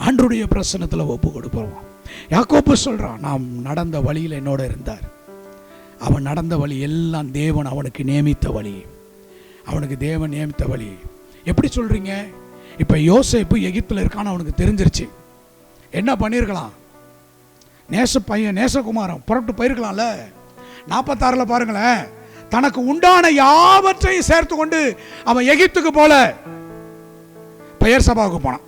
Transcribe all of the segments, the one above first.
ஆண்டவருடைய பிரசன்னத்தில் ஒப்பு கொடுப்போம். யாக்கோபு சொல்றான், நாம் நடந்த வழியில் என்னோட இருந்தார். அவன் நடந்த வழி எல்லாம் தேவன் அவனுக்கு நியமித்த வழி. அவனுக்கு தேவன் நியமித்த வழி. எப்படி சொல்றீங்க? இப்ப யோசேப்பு எகிப்தில் இருக்கான்னு அவனுக்கு தெரிஞ்சிருச்சு. என்ன பண்ணியிருக்கலாம்? நேசகுமாரன் புறப்பட்டு போயிருக்கலாம்ல. 46 பாருங்களேன், தனக்கு உண்டான யாவற்றையும் சேர்த்து கொண்டு அவன் எகிப்துக்கு போல பெயர் சபாவுக்கு போனான்.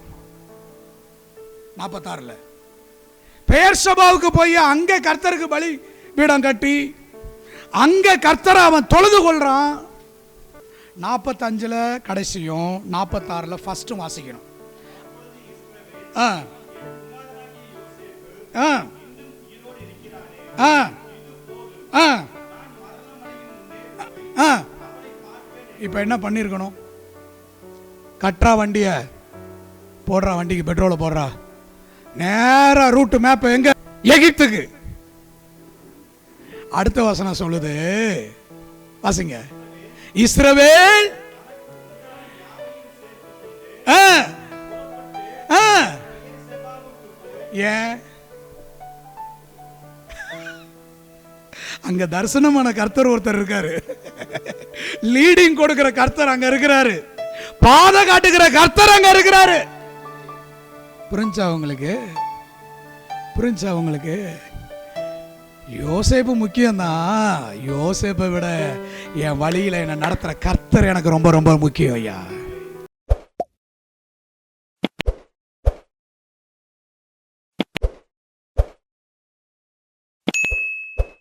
46 பெயர் சபாவுக்கு போய் அங்க கர்த்தருக்கு பலி பீடம் கட்டி அங்க கர்த்தரை அவன் தொழுது கொள்றான். 45 கடைசியும் 46 ஃபர்ஸ்டும் வாசிக்கணும். இப்ப என்ன பண்ணிருக்கணும்? கட்டுறா வண்டிய, போடுறா வண்டிக்கு பெட்ரோலை போடுறா, நேரா ரூட் மேப் எங்க? எகிப்துக்கு. அடுத்த வசனம் சொல்லுது, வாசிங்க. இஸ்ரவேல் ஏன் அங்க தரிசனமான கர்த்தர் ஒருத்தர் இருக்காரு, லீடிங் கொடுக்கிற கர்த்தர் அங்க இருக்கிறாரு, பாதை காட்டுகிற கர்த்தர் அங்க இருக்கிறாரு. புரிஞ்சா உங்களுக்கு? யோசேப்பு முக்கியம்தான். யோசேப்பை விட என் வழியில என்ன நடத்துற கர்த்தர் எனக்கு ரொம்ப ரொம்ப முக்கியம் ஐயா.